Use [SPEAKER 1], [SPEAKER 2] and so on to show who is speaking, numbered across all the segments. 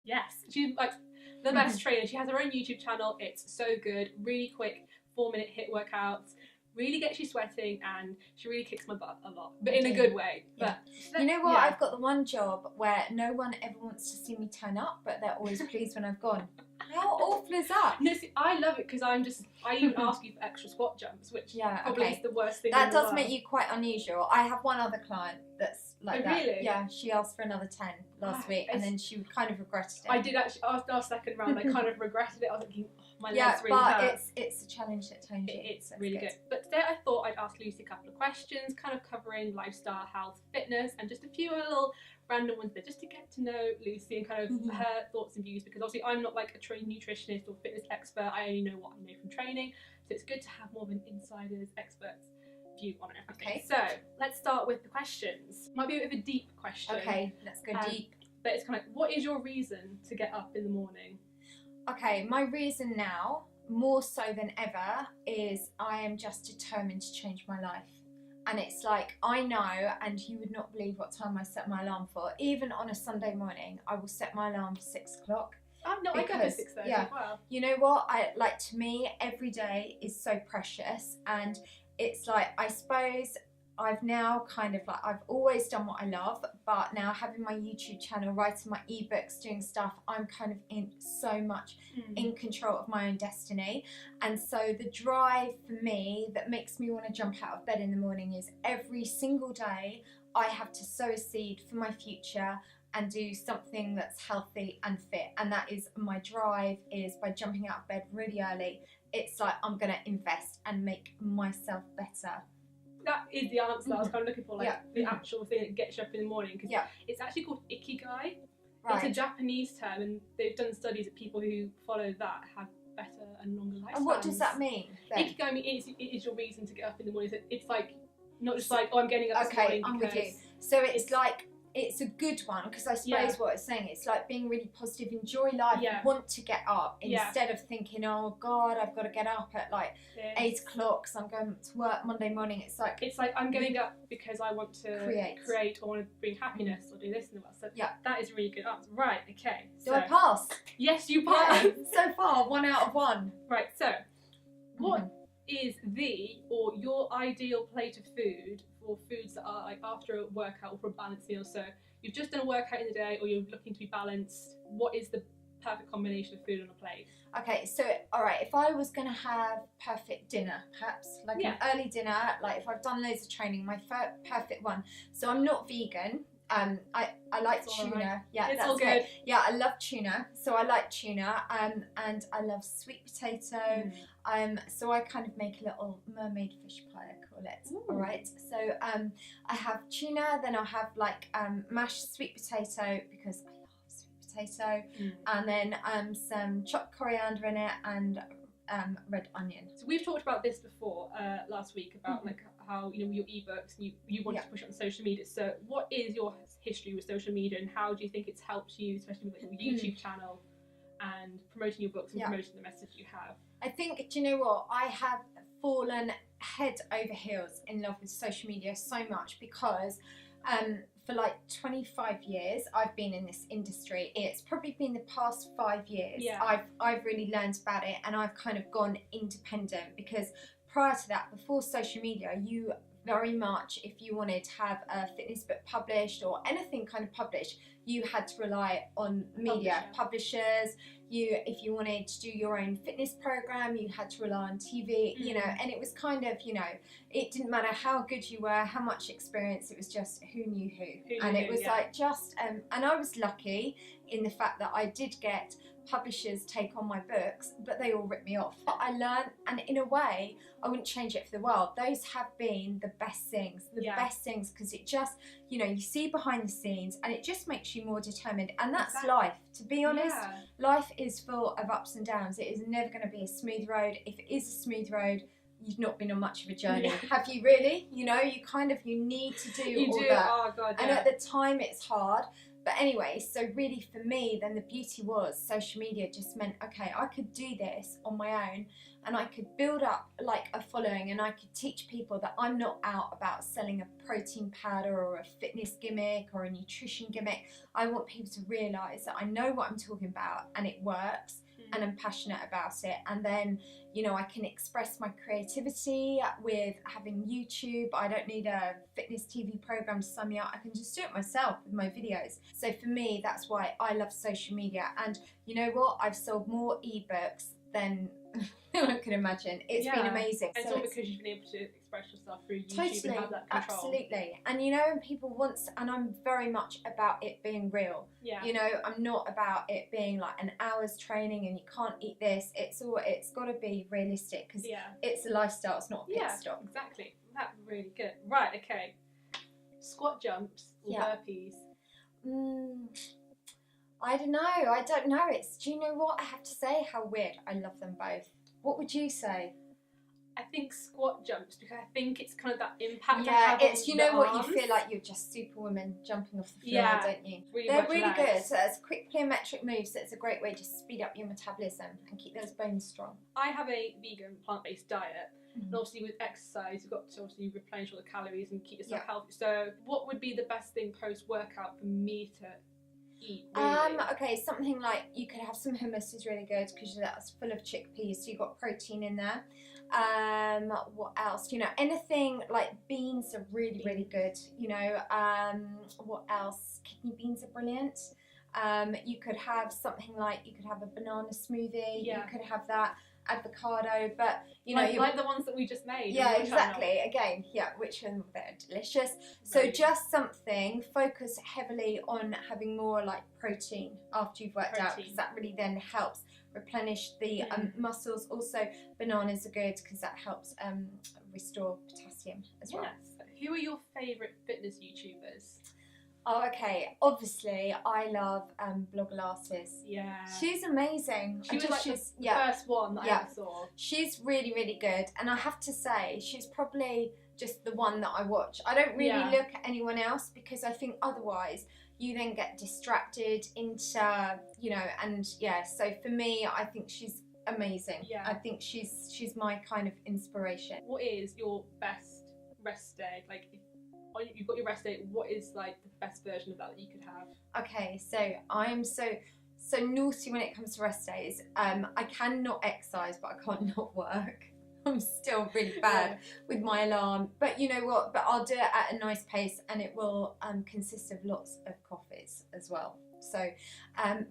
[SPEAKER 1] Yes, she's like the best trainer. She has her own YouTube channel. It's so good, really quick 4-minute hit workouts. Really gets you sweating, and she really kicks my butt a lot, but in a good way.
[SPEAKER 2] Yeah.
[SPEAKER 1] But
[SPEAKER 2] you know what? I've got the one job where no one ever wants to see me turn up, but they're always pleased when I've gone. How awful is that?
[SPEAKER 1] No, see, I love it because I even ask you for extra squat jumps, which probably is the worst thing.
[SPEAKER 2] That does make you quite unusual. I have one other client that's like that.
[SPEAKER 1] Really?
[SPEAKER 2] Yeah, she asked for another 10 last week, and then she kind of regretted it.
[SPEAKER 1] I did actually, after our second round, I kind of regretted it. I was thinking, oh, my legs really hurt.
[SPEAKER 2] Yeah, but it's a challenge that tones you.
[SPEAKER 1] It's really good. But today I thought I'd ask Lucy a couple of questions, kind of covering lifestyle, health, fitness, and just a few little random ones there, just to get to know Lucy and kind of her thoughts and views, because obviously I'm not like a trained nutritionist or fitness expert. I only know what I know from training, so it's good to have more of an insider's, expert's view on everything. Okay. So let's start with the questions. Might be a bit of a deep question.
[SPEAKER 2] Okay, let's go deep.
[SPEAKER 1] But it's kind of, what is your reason to get up in the morning?
[SPEAKER 2] Okay, my reason now, more so than ever, is I am just determined to change my life. And it's like, I know, and you would not believe what time I set my alarm for. Even on a Sunday morning, I will set my alarm for 6 o'clock.
[SPEAKER 1] Oh, no, I go for 6:30.
[SPEAKER 2] Yeah.
[SPEAKER 1] Wow.
[SPEAKER 2] You know what? To me, every day is so precious. And it's like, I suppose I've now I've always done what I love, but now having my YouTube channel, writing my ebooks, doing stuff, I'm kind of in so much in control of my own destiny. And so the drive for me that makes me want to jump out of bed in the morning is every single day I have to sow a seed for my future and do something that's healthy and fit. And that is my drive, is by jumping out of bed really early. It's like I'm going to invest and make myself better.
[SPEAKER 1] That is the answer that I was kind of looking for, like the actual thing that gets you up in the morning, because it's actually called Ikigai. It's a Japanese term, and they've done studies that people who follow that have better and longer lifespans.
[SPEAKER 2] And what does that mean then?
[SPEAKER 1] Ikigai is your reason to get up in the morning. It's like, not just like, oh, I'm getting up this morning.
[SPEAKER 2] I'm with you. So it's like, it's a good one, because I suppose what it's saying, it's like being really positive, enjoy life, want to get up, instead of thinking, oh God, I've got to get up at like 8 o'clock because I'm going to work Monday morning. It's like I'm getting up because I want to create or want to bring happiness or do this and that. So that is a really good answer. Right, okay. So I pass?
[SPEAKER 1] Yes, you pass.
[SPEAKER 2] So far, 1 out of 1.
[SPEAKER 1] Right, so what is your ideal plate of food for foods that are like after a workout or for a balanced meal? So you've just done a workout in the day, or you're looking to be balanced. What is the perfect combination of food on a plate? Okay, so all right, if I was going to have perfect dinner, perhaps like an early dinner, like if I've done loads of training, my perfect one. So I'm not vegan. I like tuna. Right. Yeah, it's all good.
[SPEAKER 2] Yeah, I love tuna. So I like tuna. And I love sweet potato. So I kind of make a little mermaid fish pie, I call it. All right. So I have tuna. Then I'll have like mashed sweet potato, because I love sweet potato. And then some chopped coriander in it, and red onion.
[SPEAKER 1] So we've talked about this before last week about like how your ebooks, you wanted to push it on social media. So what is your history with social media, and how do you think it's helped you, especially with your YouTube channel and promoting your books and promoting the message you have?
[SPEAKER 2] I think, do you know what, I have fallen head over heels in love with social media so much, because for like 25 years I've been in this industry. It's probably been the past 5 years I've really learned about it, and I've kind of gone independent, because prior to that, before social media, you very much, if you wanted to have a fitness book published or anything kind of published, you had to rely on media, publishers. If you wanted to do your own fitness program, you had to rely on TV, you know, and it was kind of, it didn't matter how good you were, how much experience, it was just who knew who. And it was like just, and I was lucky in the fact that I did get publishers take on my books, but they all ripped me off. But I learned, and in a way, I wouldn't change it for the world. Those have been the best things, because it just, you see behind the scenes, and it just makes you more determined. And that's life, to be honest. Life is full of ups and downs. It is never going to be a smooth road. If it is a smooth road, you've not been on much of a journey. Have you really? You need to do all that.
[SPEAKER 1] Oh God,
[SPEAKER 2] and at the time it's hard, But anyway, so really for me, then the beauty was social media just meant, okay, I could do this on my own, and I could build up like a following, and I could teach people that I'm not out about selling a protein powder or a fitness gimmick or a nutrition gimmick. I want people to realise that I know what I'm talking about and it works, and I'm passionate about it. And then, you know, I can express my creativity with having YouTube. I don't need a fitness TV program to sign me out. I can just do it myself with my videos. So for me, that's why I love social media. And you know what? I've sold more ebooks than I can imagine. It's been amazing.
[SPEAKER 1] And it's all because you've been able to express yourself through YouTube and have that control.
[SPEAKER 2] Absolutely. And you know, and people want, and I'm very much about it being real.
[SPEAKER 1] Yeah.
[SPEAKER 2] You know, I'm not about it being like an hour's training and you can't eat this. It's got to be realistic, because it's a lifestyle. It's not a pit stop.
[SPEAKER 1] Exactly. That's really good. Right. Okay. Squat jumps or burpees.
[SPEAKER 2] I don't know. Do you know what? I have to say how weird. I love them both. What would you say?
[SPEAKER 1] I think squat jumps, because I think it's kind of that impact.
[SPEAKER 2] Yeah, it's, you know what, you feel like you're just Superwoman jumping off the floor, don't you? They're really good. So that's quick plyometric moves. So it's a great way to speed up your metabolism and keep those bones strong. I
[SPEAKER 1] have a vegan plant-based diet. And obviously with exercise, you've got to obviously replenish all the calories and keep yourself healthy. So what would be the best thing post-workout for me to eat, really?
[SPEAKER 2] Okay, something like, you could have some hummus, is really good because that's full of chickpeas, so you've got protein in there. What else? You know, anything like beans are really, really good. You know, what else? Kidney beans are brilliant. You could have something like, you could have a banana smoothie. You could have that. Avocado, but you know,
[SPEAKER 1] like the ones that we just made.
[SPEAKER 2] Yeah, exactly. Again, which are they're delicious. So just something, focus heavily on having more like protein after you've worked out, because that really then helps replenish the muscles. Also, bananas are good because that helps restore potassium as well.
[SPEAKER 1] Who are your favourite fitness YouTubers?
[SPEAKER 2] Oh, okay. Obviously, I love Blogolasis.
[SPEAKER 1] Yeah.
[SPEAKER 2] She's amazing.
[SPEAKER 1] She was like the first one that I ever saw.
[SPEAKER 2] She's really, really good. And I have to say, she's probably just the one that I watch. I don't really look at anyone else, because I think otherwise you then get distracted into, you know, and so for me, I think she's amazing. Yeah. I think she's my kind of inspiration.
[SPEAKER 1] What is your best rest day? Like, you've got your rest day, what is like the best version of that you could have?
[SPEAKER 2] Okay, so I'm so naughty when it comes to rest days. I cannot exercise, but I can't not work. I'm still really bad with my alarm, but you know what, but I'll do it at a nice pace, and it will consist of lots of coffees as well. So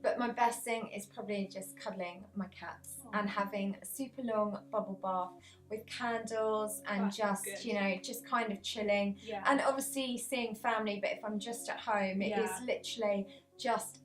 [SPEAKER 2] but my best thing is probably just cuddling my cats and having a super long bubble bath with candles and just, you know, just kind of chilling. And obviously seeing family, but if I'm just at home, it is literally just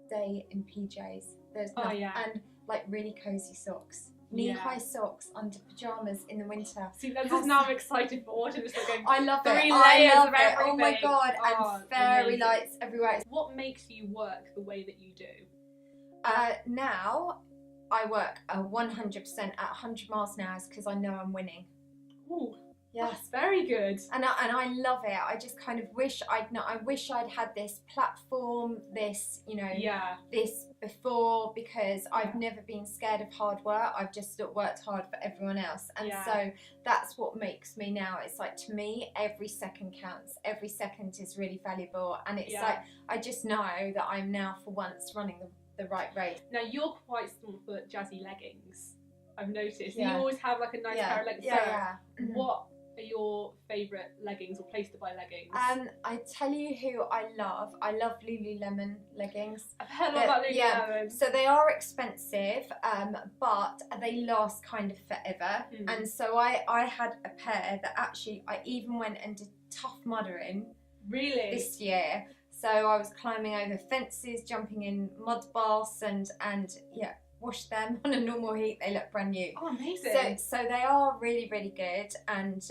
[SPEAKER 2] day in PJs. There's nothing, and like really cozy socks. Knee-high socks under pyjamas in the winter.
[SPEAKER 1] See, that's just now I'm excited for autumn. Just like
[SPEAKER 2] I love it.
[SPEAKER 1] I love it.
[SPEAKER 2] Oh my god! And fairy lights everywhere.
[SPEAKER 1] What makes you work the way that you do?
[SPEAKER 2] Now I work 100% at 100 miles an hour because I know I'm winning.
[SPEAKER 1] Ooh. Yes, that's very good.
[SPEAKER 2] And I love it. I just kind of wish I'd had this platform, this, you know, this before, because I've never been scared of hard work. I've just worked hard for everyone else. And so that's what makes me now. It's like, to me, every second counts. Every second is really valuable. And it's like, I just know that I'm now for once running the right race.
[SPEAKER 1] Now, you're quite small for jazzy leggings, I've noticed. You always have like a nice pair of leggings. What are your favourite leggings or place to buy leggings?
[SPEAKER 2] I tell you who I love. I love Lululemon leggings.
[SPEAKER 1] I've heard about Lululemon.
[SPEAKER 2] So they are expensive, but they last kind of forever. And so I had a pair that actually I even went and did Tough Mudder in.
[SPEAKER 1] Really?
[SPEAKER 2] This year. So I was climbing over fences, jumping in mud baths, and wash them on a normal heat. They look brand new.
[SPEAKER 1] Oh, amazing.
[SPEAKER 2] So they are really, really good, and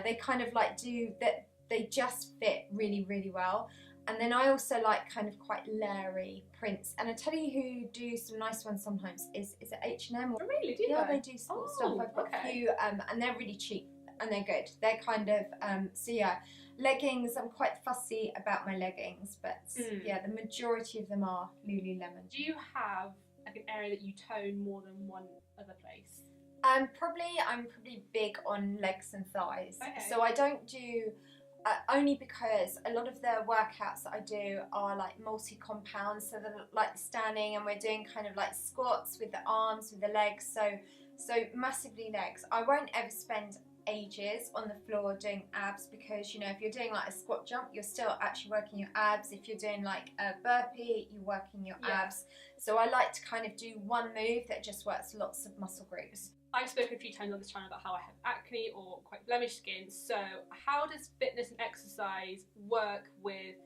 [SPEAKER 2] they kind of like do that. They just fit really, really well. And then I also like kind of quite leery prints. And I tell you who do some nice ones sometimes is it H&M?
[SPEAKER 1] Oh, really? Do
[SPEAKER 2] they do sport stuff. I've got a few, and they're really cheap and they're good. They're kind of Leggings, I'm quite fussy about my leggings, but yeah, the majority of them are Lululemon.
[SPEAKER 1] Do you have like an area that you tone more than one other place?
[SPEAKER 2] I'm probably big on legs and thighs.
[SPEAKER 1] Okay.
[SPEAKER 2] So I don't do only because a lot of the workouts that I do are like multi-compound, so they're like standing, and we're doing kind of like squats with the arms, with the legs, so massively legs. I won't ever spend ages on the floor doing abs, because you know, if you're doing like a squat jump, you're still actually working your abs. If you're doing like a burpee, you're working your abs. So I like to kind of do one move that just works lots of muscle groups.
[SPEAKER 1] I've spoken a few times on this channel about how I have acne or quite blemished skin. So how does fitness and exercise work with,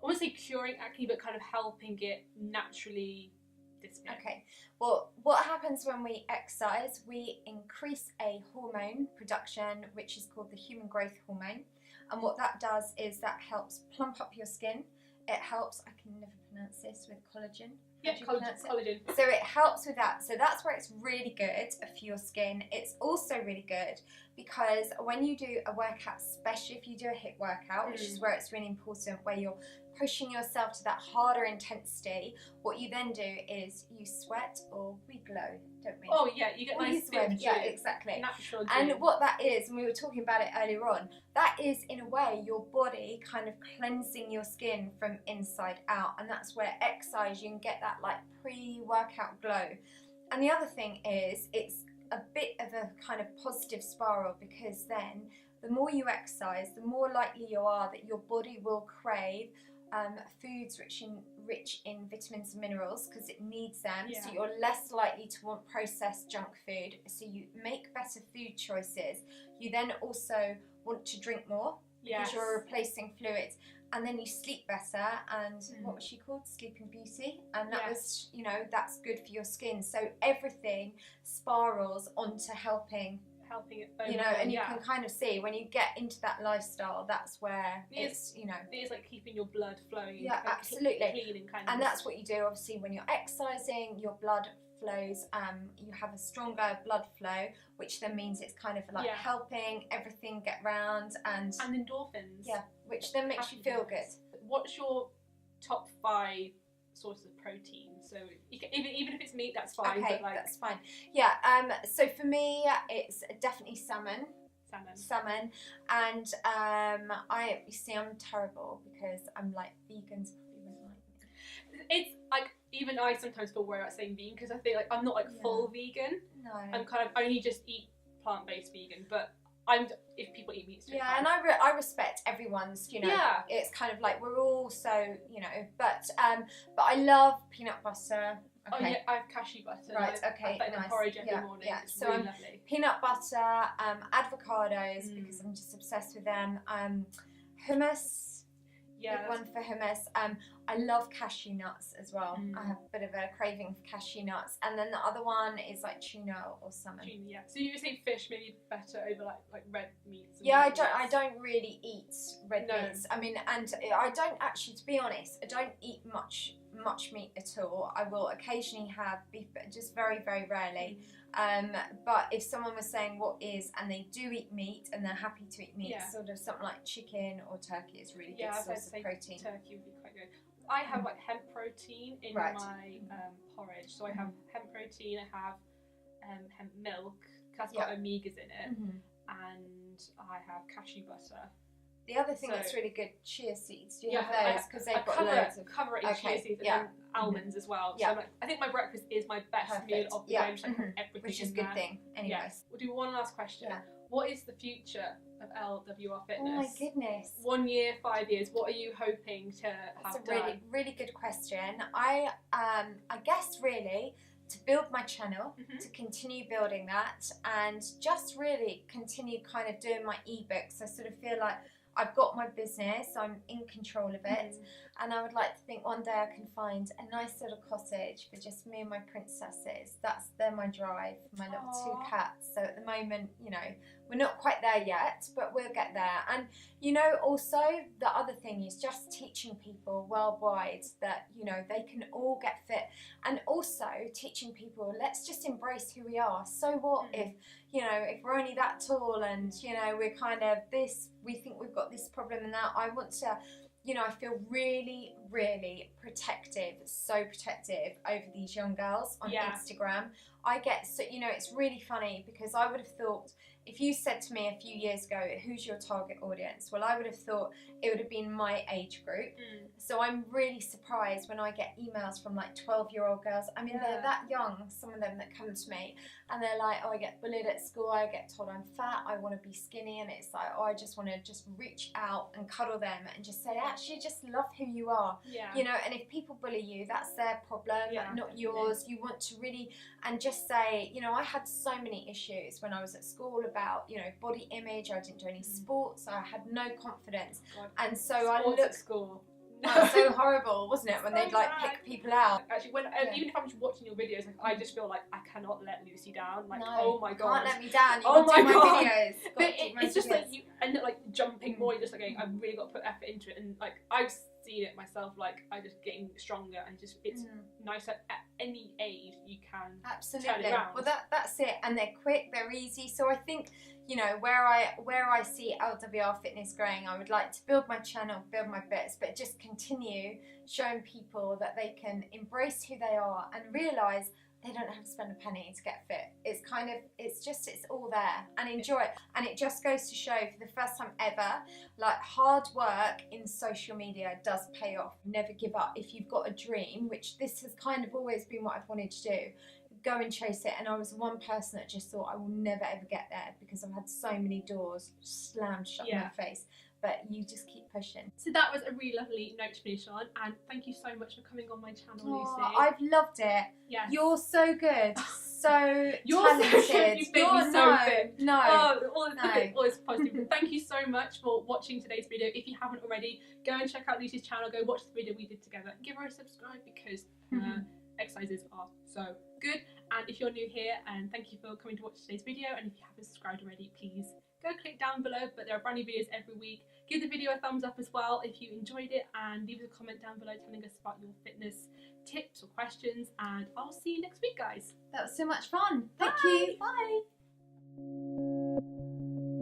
[SPEAKER 1] I want to say curing acne, but kind of helping it naturally disappear?
[SPEAKER 2] Okay, well, what happens when we exercise, we increase a hormone production, which is called the human growth hormone. And what that does is that helps plump up your skin. It helps, I can never pronounce this, with collagen.
[SPEAKER 1] Yeah, collagen.
[SPEAKER 2] So it helps with that. So that's where it's really good for your skin. It's also really good because when you do a workout, especially if you do a HIIT workout, which is where it's really important, where you're pushing yourself to that harder intensity, what you then do is you sweat, or we glow, don't we?
[SPEAKER 1] Oh yeah, you get nice skin.
[SPEAKER 2] Yeah, exactly.
[SPEAKER 1] Natural.
[SPEAKER 2] And what that is, and we were talking about it earlier on, that is in a way your body kind of cleansing your skin from inside out, and that's where exercise, you can get that like pre-workout glow. And the other thing is, it's a bit of a kind of positive spiral, because then the more you exercise, the more likely you are that your body will crave foods rich in vitamins and minerals, because it needs them. So you're less likely to want processed junk food, so you make better food choices. You then also want to drink more, because you're replacing fluids, and then you sleep better. And what was she called? Sleeping Beauty. And that was, you know, that's good for your skin. So everything spirals onto helping it overall, you know, and you can kind of see when you get into that lifestyle, that's where it's, you know,
[SPEAKER 1] it is like keeping your blood flowing.
[SPEAKER 2] Yeah,
[SPEAKER 1] like
[SPEAKER 2] absolutely.
[SPEAKER 1] Cleaning kind of.
[SPEAKER 2] And that's what you do, obviously, when you're exercising, your blood flows, you have a stronger blood flow, which then means it's kind of like helping everything get round, and
[SPEAKER 1] endorphins. Yeah,
[SPEAKER 2] which then makes you feel good.
[SPEAKER 1] What's your top 5 sources of protein? So you can, even if it's meat, that's fine.
[SPEAKER 2] Okay,
[SPEAKER 1] but like,
[SPEAKER 2] that's fine. Yeah. So for me, it's definitely salmon. And you see, I'm terrible because I'm like, vegans probably won't like me.
[SPEAKER 1] It's like, even I sometimes feel worried about saying vegan, because I feel like I'm not like full vegan.
[SPEAKER 2] No.
[SPEAKER 1] I'm kind of only just eat plant-based vegan, but if people eat meat,
[SPEAKER 2] and I respect everyone's, you know, it's kind of like we're all so, you know, but I love peanut butter. Okay.
[SPEAKER 1] Oh yeah, I have cashew butter.
[SPEAKER 2] Right, okay,
[SPEAKER 1] I nice. Porridge every morning.
[SPEAKER 2] Yeah,
[SPEAKER 1] it's
[SPEAKER 2] so
[SPEAKER 1] really lovely.
[SPEAKER 2] Peanut butter, avocados, because I'm just obsessed with them. Hummus. Big one for hummus. I love cashew nuts as well. I have a bit of a craving for cashew nuts. And then the other one is like tuna or salmon.
[SPEAKER 1] Tuna, yeah. So you say fish maybe better over like red meats?
[SPEAKER 2] Yeah, I don't really eat red meats. I mean, and I don't actually, to be honest, I don't eat much meat at all. I will occasionally have beef, but just very, very rarely. But if someone was saying what is, and they do eat meat and they're happy to eat meat, sort of something like chicken or turkey is really good source of protein.
[SPEAKER 1] Turkey would be quite good. I have like hemp protein in my porridge. So I have hemp protein, I have hemp milk, that's got omegas in it, and I have cashew butter.
[SPEAKER 2] The other thing that's really good, chia seeds. Do you have those? Because they've got loads of...
[SPEAKER 1] cover it in chia seeds, and then almonds as well. So I think my breakfast is my best meal of the day, which everything,
[SPEAKER 2] which is a good thing. Anyways.
[SPEAKER 1] Yes. We'll do one last question. What is the future of LWR Fitness?
[SPEAKER 2] Oh my goodness.
[SPEAKER 1] 1 year, 5 years, what are you hoping to have
[SPEAKER 2] done? That's a really good question. I guess really to build my channel, to continue building that, and just really continue kind of doing my ebooks. I sort of feel like I've got my business, I'm in control of it, And I would like to think one day I can find a nice little cottage for just me and my princesses. They're my drive, my little two cats. So at the moment, you know, we're not quite there yet, but we'll get there. And, you know, also the other thing is just teaching people worldwide that, you know, they can all get fit. And also teaching people, let's just embrace who we are. So what if, you know, if we're only that tall and, you know, we're kind of this, we think we've got this problem and that. I want to, you know, I feel really, really protective, so protective over these young girls on Instagram. I get, so, you know, it's really funny because I would have thought, if you said to me a few years ago, who's your target audience? Well, I would have thought it would have been my age group. So I'm really surprised when I get emails from like 12-year-old girls. I mean, they're that young, some of them that come to me, and they're like, oh, I get bullied at school, I get told I'm fat, I want to be skinny, and it's like, oh, I just want to just reach out and cuddle them and just say, actually, just love who you are. You know, and if people bully you, that's their problem, not yours. You want to really, and just say, you know, I had so many issues when I was at school about, you know, body image. I didn't do any sports. I had no confidence. And so I looked
[SPEAKER 1] at school.
[SPEAKER 2] That's so horrible, wasn't it, when they'd like pick people out?
[SPEAKER 1] Actually, when even if I'm just watching your videos, like, I just feel like I cannot let Lucy down. Like, oh my god,
[SPEAKER 2] can't let me down. You my videos.
[SPEAKER 1] But it's just like you end up like jumping more. You're just like, okay, I've really got to put effort into it, and like I've seen it myself. Like I just getting stronger, and just it's nice at any age you can turn it around.
[SPEAKER 2] Well, that's it, and they're quick, they're easy. So I think, you know, where I see LWR fitness growing, I would like to build my channel, build my bits, but just continue showing people that they can embrace who they are and realise they don't have to spend a penny to get fit. It's kind of, it's all there, and enjoy it. And it just goes to show, for the first time ever, like hard work in social media does pay off. Never give up. If you've got a dream, which this has kind of always been what I've wanted to do, go and chase it. And I was one person that just thought I will never ever get there because I've had so many doors slammed shut in my face. But you just keep pushing.
[SPEAKER 1] So that was a really lovely note to finish on, and thank you so much for coming on my channel, Lucy.
[SPEAKER 2] I've loved it.
[SPEAKER 1] Yes.
[SPEAKER 2] You're so good. So
[SPEAKER 1] you're
[SPEAKER 2] talented.
[SPEAKER 1] So good. You make me so good.
[SPEAKER 2] No.
[SPEAKER 1] Always positive. Thank you so much for watching today's video. If you haven't already, go and check out Lucy's channel. Go watch the video we did together. Give her a subscribe because exercises are so good. And if you're new here, and thank you for coming to watch today's video, and if you haven't subscribed already, please go click down below. But there are brand new videos every week. Give the video a thumbs up as well if you enjoyed it, and leave us a comment down below telling us about your fitness tips or questions, and I'll see you next week, guys.
[SPEAKER 2] That was so much fun. Thank you.
[SPEAKER 1] Bye.